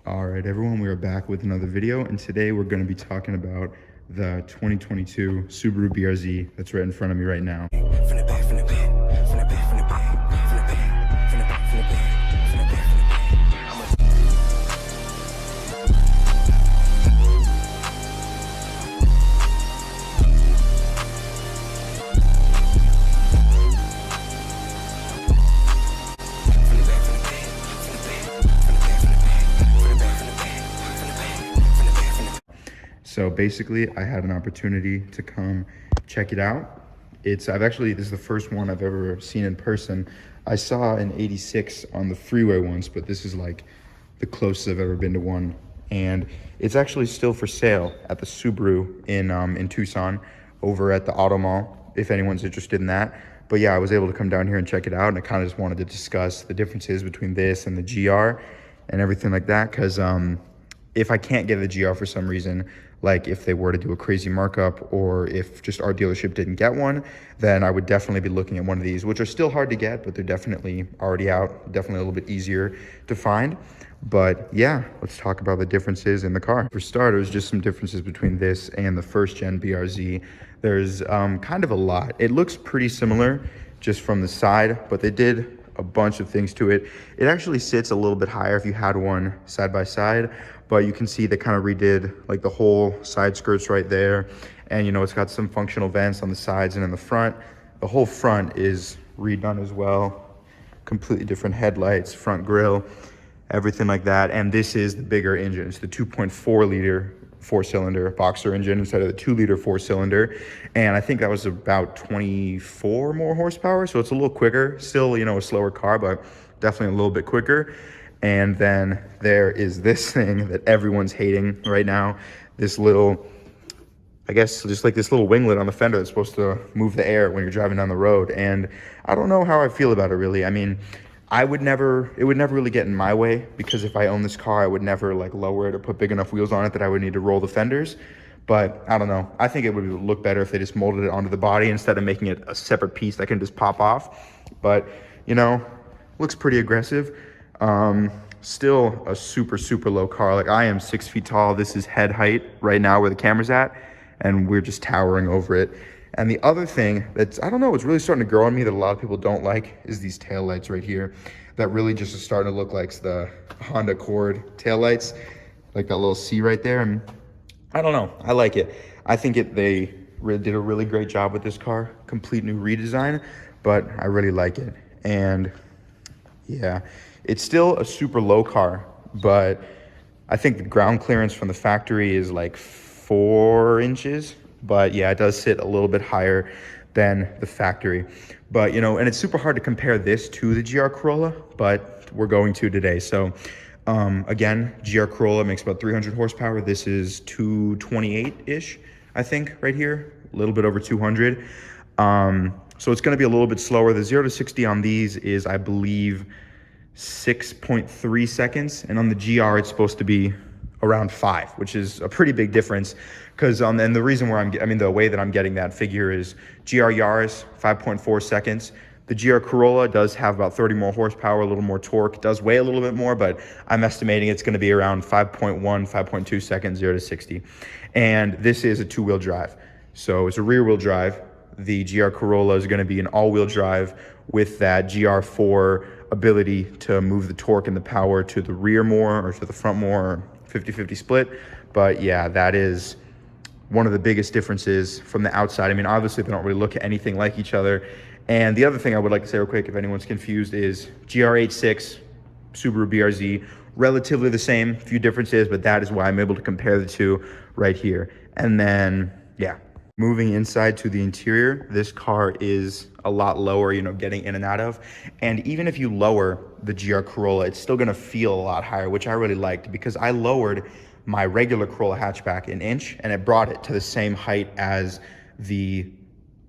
All right, everyone, we are back with another video, and today we're going to be talking about the 2022 Subaru BRZ that's right in front of me right now. So basically, I had an opportunity to come check it out. This is the first one I've ever seen in person. I saw an 86 on the freeway once, but this is like the closest I've ever been to one. And it's actually still for sale at the Subaru in Tucson over at the Auto Mall, if anyone's interested in that. But yeah, I was able to come down here and check it out, and I kind of just wanted to discuss the differences between this and the GR and everything like that, because if I can't get the GR for some reason, like if they were to do a crazy markup or if just our dealership didn't get one, then I would definitely be looking at one of these, which are still hard to get, but they're definitely already out, definitely a little bit easier to find. But yeah, let's talk about the differences in the car. For starters, just some differences between this and the first gen BRZ. There's kind of a lot. It looks pretty similar just from the side, but they did a bunch of things to it. It actually sits a little bit higher if you had one side by side, but you can see they kind of redid like the whole side skirts right there. And you know, it's got some functional vents on the sides and in the front. The whole front is redone as well. Completely different headlights, front grille, everything like that. And this is the bigger engine. It's the 2.4 liter four-cylinder boxer engine instead of the 2-liter four-cylinder, and I think that was about 24 more horsepower, so it's a little quicker. Still, you know, a slower car, but definitely a little bit quicker. And then there is this thing that everyone's hating right now, this little, I guess, just like this little winglet on the fender that's supposed to move the air when you're driving down the road. And I don't know how I feel about it, really. I mean, it would never really get in my way, because if I own this car, I would never like lower it or put big enough wheels on it that I would need to roll the fenders. But I don't know. I think it would look better if they just molded it onto the body instead of making it a separate piece that can just pop off. But, you know, looks pretty aggressive. Still a super, super low car. Like, I am 6 feet tall. This is head height right now where the camera's at, and we're just towering over it. And the other thing that's, I don't know, it's really starting to grow on me that a lot of people don't like is these taillights right here that really just are starting to look like the Honda Accord taillights, like that little C right there. And I don't know, I like it. I think they did a really great job with this car, complete new redesign, but I really like it. And yeah, it's still a super low car, but I think the ground clearance from the factory is like 4 inches. But yeah, it does sit a little bit higher than the factory. But, you know, and it's super hard to compare this to the GR Corolla, but we're going to today. So again, GR Corolla makes about 300 horsepower. This is 228-ish, I think, right here, a little bit over 200. So it's going to be a little bit slower. The 0 to 60 on these is, I believe, 6.3 seconds. And on the GR, it's supposed to be around 5, which is a pretty big difference. Because and the reason where the way that I'm getting that figure is GR Yaris 5.4 seconds. The GR Corolla does have about 30 more horsepower, a little more torque. It does weigh a little bit more, but I'm estimating it's going to be around 5.1, 5.2 seconds, 0 to 60. And this is a 2-wheel drive, so it's a rear-wheel drive. The GR Corolla is going to be an all-wheel drive with that GR4 ability to move the torque and the power to the rear more or to the front more, 50-50 split. But yeah, that is one of the biggest differences from the outside. I mean, obviously they don't really look anything like each other. And the other thing I would like to say real quick, if anyone's confused, is GR86, Subaru BRZ, relatively the same, few differences, but that is why I'm able to compare the two right here. And then, yeah, moving inside to the interior, this car is a lot lower, you know, getting in and out of. And even if you lower the GR Corolla, it's still gonna feel a lot higher, which I really liked, because I lowered my regular Corolla hatchback an inch, and it brought it to the same height as the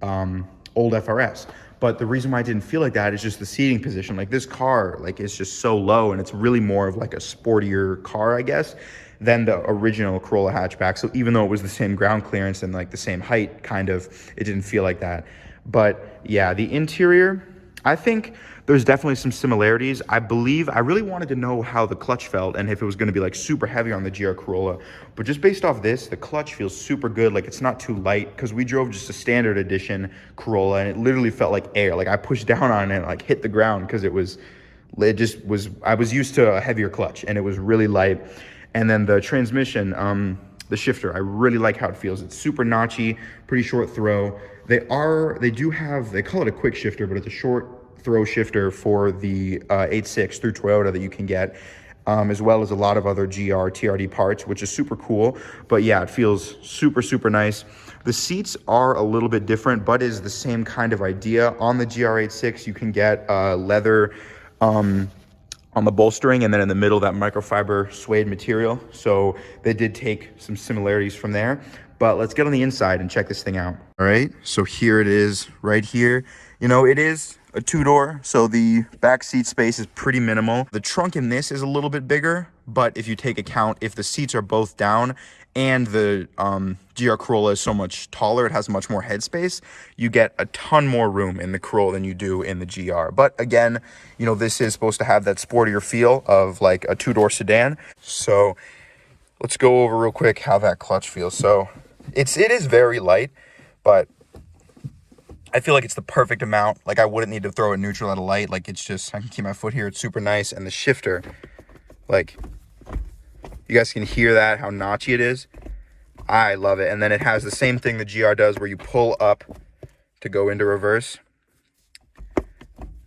old FRS. But the reason why I didn't feel like that is just the seating position. Like, this car, like, is just so low, and it's really more of like a sportier car, I guess, than the original Corolla hatchback. So even though it was the same ground clearance and like the same height, kind of, it didn't feel like that. But yeah, the interior, I think there's definitely some similarities. I believe I really wanted to know how the clutch felt and if it was going to be like super heavy on the GR Corolla. But just based off this, the clutch feels super good. Like it's not too light because we drove just a standard edition Corolla and it literally felt like air. Like I pushed down on it and like hit the ground because I was used to a heavier clutch and it was really light. And then the transmission, the shifter, I really like how it feels. It's super notchy, pretty short throw. They call it a quick shifter, but it's a short throw shifter for the 8.6 through Toyota that you can get, as well as a lot of other GR TRD parts, which is super cool. But yeah, it feels super, super nice. The seats are a little bit different, but is the same kind of idea. On the GR86, you can get leather on the bolstering, and then in the middle, that microfiber suede material. So they did take some similarities from there. But let's get on the inside and check this thing out. All right, so here it is right here. You know, it is a two-door, so the back seat space is pretty minimal. The trunk in this is a little bit bigger, but if you take account, if the seats are both down and the GR Corolla is so much taller, it has much more headspace, you get a ton more room in the Corolla than you do in the GR. But again, you know, this is supposed to have that sportier feel of like a two-door sedan. So let's go over real quick how that clutch feels. So it is very light, but I feel like it's the perfect amount. Like I wouldn't need to throw it neutral at a light. Like it's just, I can keep my foot here. It's super nice. And the shifter, like you guys can hear that, how notchy it is. I love it. And then it has the same thing the GR does where you pull up to go into reverse.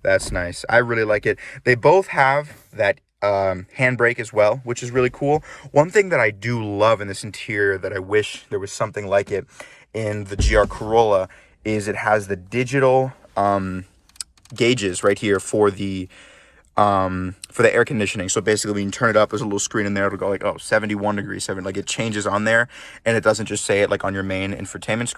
That's nice. I really like it. They both have that handbrake as well, which is really cool. One thing that I do love in this interior that I wish there was something like it in the GR Corolla is it has the digital gauges right here for the air conditioning. So basically when you turn it up, there's a little screen in there. It'll go like, oh, 71 degrees, like it changes on there, and it doesn't just say it like on your main infotainment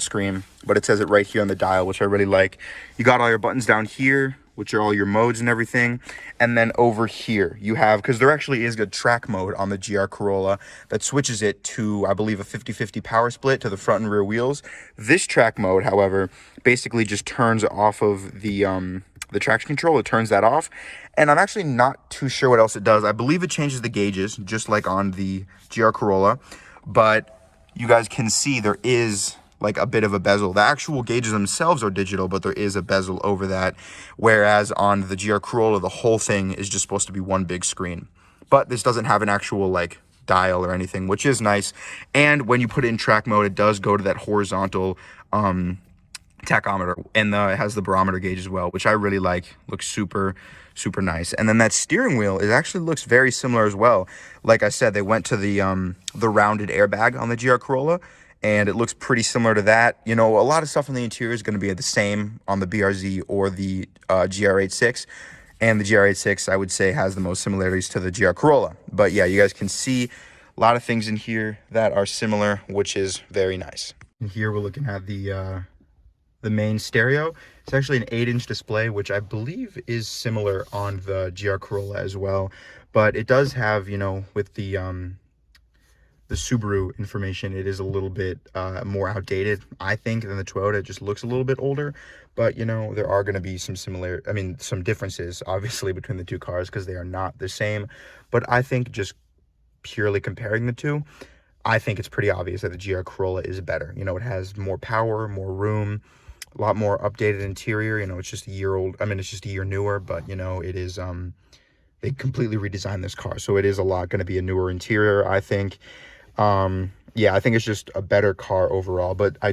screen, but it says it right here on the dial, which I really like. You got all your buttons down here, which are all your modes and everything. And then over here you have, because there actually is a track mode on the GR Corolla that switches it to, I believe, a 50-50 power split to the front and rear wheels. This track mode, however, basically just turns off of the traction control. It turns that off. And I'm actually not too sure what else it does. I believe it changes the gauges, just like on the GR Corolla. But you guys can see there is like a bit of a bezel. The actual gauges themselves are digital, but there is a bezel over that. Whereas on the GR Corolla, the whole thing is just supposed to be one big screen. But this doesn't have an actual like dial or anything, which is nice. And when you put it in track mode, it does go to that horizontal tachometer, and it has the barometer gauge as well, which I really like. Looks super, super nice. And then that steering wheel, it actually looks very similar as well. Like I said, they went to the rounded airbag on the GR Corolla, and it looks pretty similar to that. You know, a lot of stuff in the interior is going to be the same on the BRZ or the GR86. And the GR86, I would say, has the most similarities to the GR Corolla. But yeah, you guys can see a lot of things in here that are similar, which is very nice. And here we're looking at the main stereo. It's actually an 8-inch display, which I believe is similar on the GR Corolla as well. But it does have, you know, with the Subaru information, it is a little bit more outdated, I think, than the Toyota. It just looks a little bit older. But, you know, there are going to be some some differences, obviously, between the two cars because they are not the same. But I think just purely comparing the two, I think it's pretty obvious that the GR Corolla is better. You know, it has more power, more room, a lot more updated interior. You know, it's just a year old. I mean, it's just a year newer, but, you know, it is, they completely redesigned this car. So it is a lot going to be a newer interior, I think. Yeah, I think it's just a better car overall, but I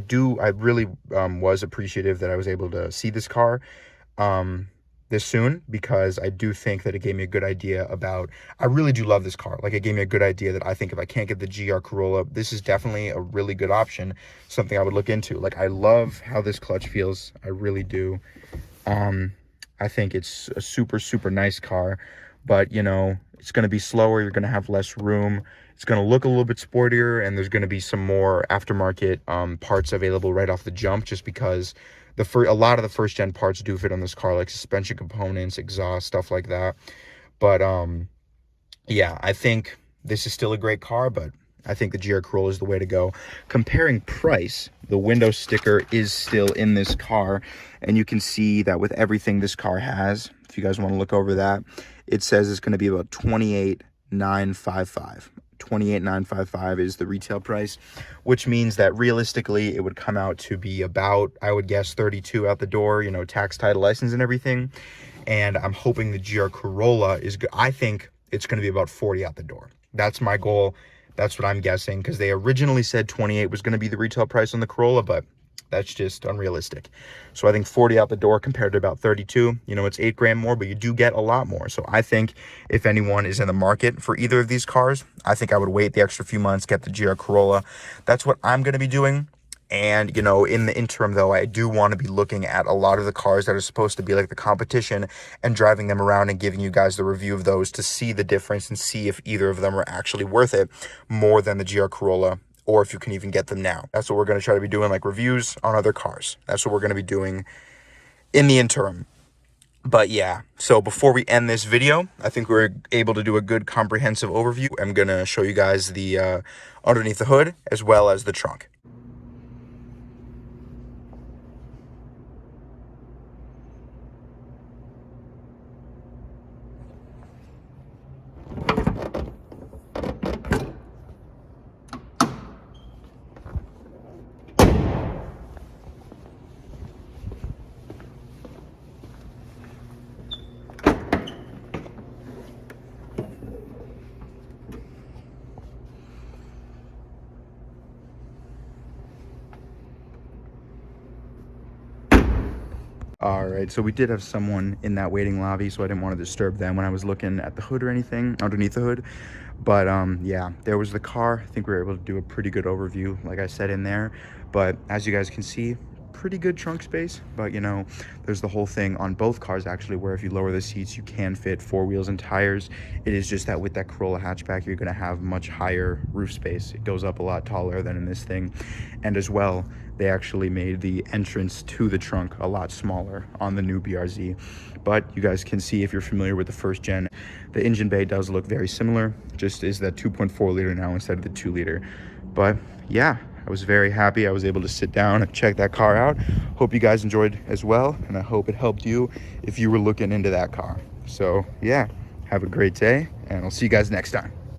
really was appreciative that I was able to see this car this soon, because I do think that it gave me a good idea about, I really do love this car. Like, it gave me a good idea that I think if I can't get the GR Corolla, this is definitely a really good option, something I would look into. Like, I love how this clutch feels. I really do. I think it's a super, super nice car, but, you know, it's going to be slower. You're going to have less room. It's going to look a little bit sportier, and there's going to be some more aftermarket parts available right off the jump, just because a lot of the first gen parts do fit on this car, like suspension components, exhaust, stuff like that. But yeah, I think this is still a great car, but I think the GR Corolla is the way to go. Comparing price, the window sticker is still in this car, and you can see that with everything this car has, if you guys want to look over that, it says it's going to be about $28,955. $28,955 is the retail price, which means that realistically it would come out to be about, I would guess, 32 out the door, you know, tax, title, license, and everything. And I'm hoping the GR Corolla is good. I think it's going to be about 40 out the door. That's my goal. That's what I'm guessing, because they originally said 28 was going to be the retail price on the Corolla, but that's just unrealistic. So I think 40 out the door compared to about 32. You know, it's 8 grand more, but you do get a lot more. So I think if anyone is in the market for either of these cars, I think I would wait the extra few months, get the GR Corolla. That's what I'm going to be doing. And, you know, in the interim, though, I do want to be looking at a lot of the cars that are supposed to be like the competition and driving them around and giving you guys the review of those to see the difference and see if either of them are actually worth it more than the GR Corolla, or if you can even get them now. That's what we're going to try to be doing, like reviews on other cars. That's what we're going to be doing in the interim. But yeah, so before we end this video, I think we're able to do a good comprehensive overview. I'm going to show you guys the underneath the hood as well as the trunk. All right, so we did have someone in that waiting lobby, so I didn't want to disturb them when I was looking at the hood or anything, underneath the hood. But yeah, there was the car. I think we were able to do a pretty good overview, like I said, in there. But as you guys can see, pretty good trunk space. But you know, there's the whole thing on both cars actually, where if you lower the seats, you can fit 4 wheels and tires. It is just that with that Corolla hatchback, you're going to have much higher roof space. It goes up a lot taller than in this thing. And as well, they actually made the entrance to the trunk a lot smaller on the new BRZ. But you guys can see, if you're familiar with the first gen, the engine bay does look very similar, just is that 2.4 liter now instead of the 2 liter. But yeah, I was very happy I was able to sit down and check that car out. Hope you guys enjoyed as well, and I hope it helped you if you were looking into that car. So yeah, have a great day, and I'll see you guys next time.